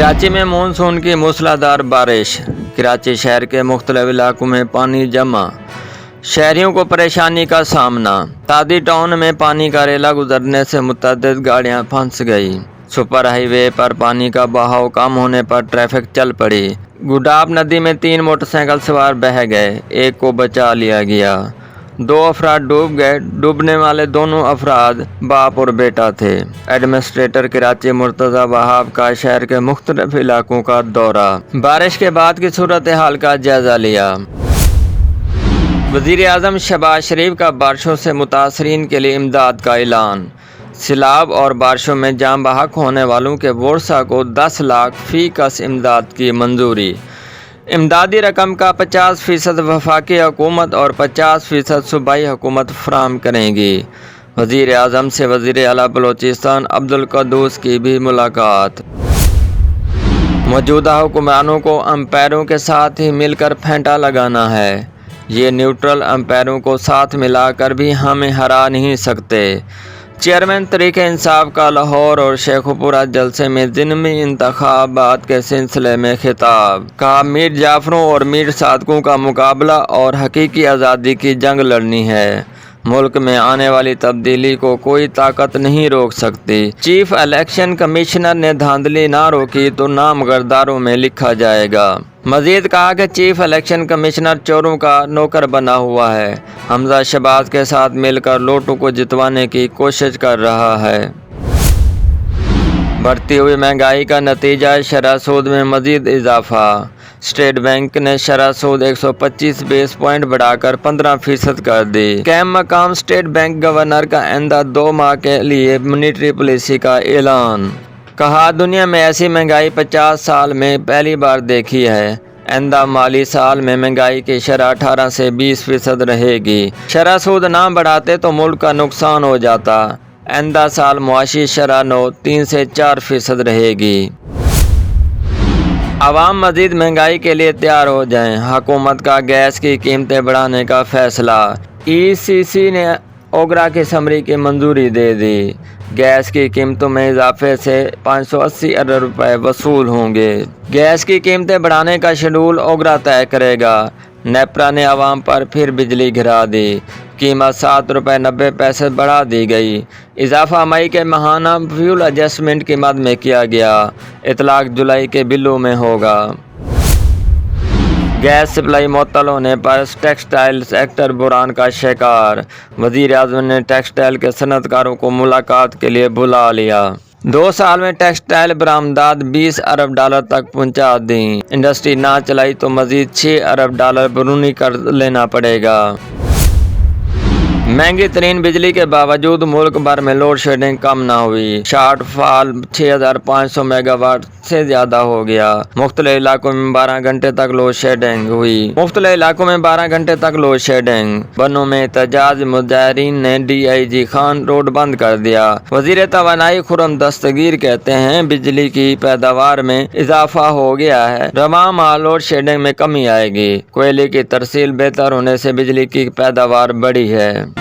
कराची में मानसून की मूसलाधार बारिश। कराची शहर के मुख्तलिफ इलाकों में पानी जमा, शहरियों को परेशानी का सामना। तादी टाउन में पानी का रेला गुजरने से मुतअद्दिद गाड़ियां फंस गई। सुपर हाईवे पर पानी का बहाव कम होने पर ट्रैफिक चल पड़ी। गुडाब नदी में 3 मोटरसाइकिल सवार बह गए, एक को बचा लिया गया। 2 अफराद डूब गए। डूबने वाले दोनों अफराद बाप और बेटा थे। एडमिनिस्ट्रेटर कराची मुर्तज़ा वहाब का शहर के मुख्तलिफ इलाकों का दौरा, बारिश के बाद की सूरत हाल का जायजा लिया। वज़ीर आज़म शहबाज शरीफ का बारिशों से मुतासरीन के लिए इमदाद का ऐलान। सैलाब और बारिशों में जान बहक होने वालों के वर्सा को 10 लाख फी कस इमदाद की मंजूरी। इमदादी रकम का 50% वफाकी हुकूमत और 50% सूबाई हुकूमत फराहम करेंगी। वज़ीर आज़म से वज़ीर आला बलोचिस्तान अब्दुल क़ुद्दूस की भी मुलाकात। मौजूदा हुक्मरानों को अंपायरों के साथ ही मिलकर फेंटा लगाना है। ये न्यूट्रल अंपायरों को साथ मिलाकर भी हमें हरा नहीं सकते। चेयरमैन तहरीक-ए इंसाफ का लाहौर और शेखुपुरा जलसे में ज़िमनी इंतखाबात के सिलसिले में खिताब। कहा, मीर जाफरों और मीर सादकों का मुकाबला और हकीकी आज़ादी की जंग लड़नी है। मुल्क में आने वाली तब्दीली को कोई ताकत नहीं रोक सकती। चीफ इलेक्शन कमिश्नर ने धांधली ना रोकी तो नाम गद्दारों में लिखा जाएगा। मजीद कहा कि चीफ इलेक्शन कमिश्नर चोरों का नौकर बना हुआ है। हमजा शहबाज के साथ मिलकर लोटू को जितवाने की कोशिश कर रहा है। बढ़ती हुई महंगाई का नतीजा शरह सूद में मजीद इजाफा। स्टेट बैंक ने शरह सूद 125 बेस पॉइंट बढ़ाकर 15% कर दी। कैम मकाम स्टेट बैंक गवर्नर का आइंदा 2 माह के लिए मॉनेटरी पॉलिसी का ऐलान। कहा, दुनिया में ऐसी महंगाई 50 साल में पहली बार देखी है। आइंदा माली साल में महंगाई की शरह 18 से 20% रहेगी। शरह सूद ना बढ़ाते तो मुल्क का नुकसान हो जाता। आइंदा साल मुआशी शरह 3 से 4% रहेगी। आवाम मजीद महंगाई के लिए तैयार हो जाएं। हुकूमत का गैस की कीमतें बढ़ाने का फैसला। ECC ने ओगरा की समरी की मंजूरी दे दी। गैस की कीमतों में इजाफे से 580 अरब रुपए वसूल होंगे। गैस की कीमतें बढ़ाने का शेड्यूल ओगरा तय करेगा। नेपरा ने आवाम पर फिर बिजली गिरा दी। कीमत 7 रुपये 90 पैसे बढ़ा दी गई। इजाफा मई के माहाना फ्यूल एडजस्टमेंट की मद में किया गया। इतलाक जुलाई के बिलों में होगा। गैस सप्लाई मुअत्तल होने पर टेक्सटाइल सेक्टर बुरान का शिकार। वज़ीर आज़म ने टेक्सटाइल के सनअतकारों को मुलाकात के लिए बुला लिया। 2 साल में टेक्सटाइल बरामदात $20 अरब तक पहुंचा दी। इंडस्ट्री ना चलाई तो मजीद $6 अरब बैरूनी कर लेना पड़ेगा। महंगी तरीन बिजली के बावजूद मुल्क भर में लोड शेडिंग कम ना हुई। शॉर्ट फॉल 6500 मेगावाट से ज्यादा हो गया। मुख्तलिफ इलाकों में 12 घंटे तक लोड शेडिंग हुई। बनों में एहतजाज, मुजाहिरीन ने DIG खान रोड बंद कर दिया। वजीर तवानाई खुर्रम दस्तगीर कहते हैं, बिजली की पैदावार में इजाफा हो गया है। रवां माह लोड शेडिंग में कमी आएगी। कोयले की तरसील बेहतर होने से बिजली की पैदावार बढ़ी है।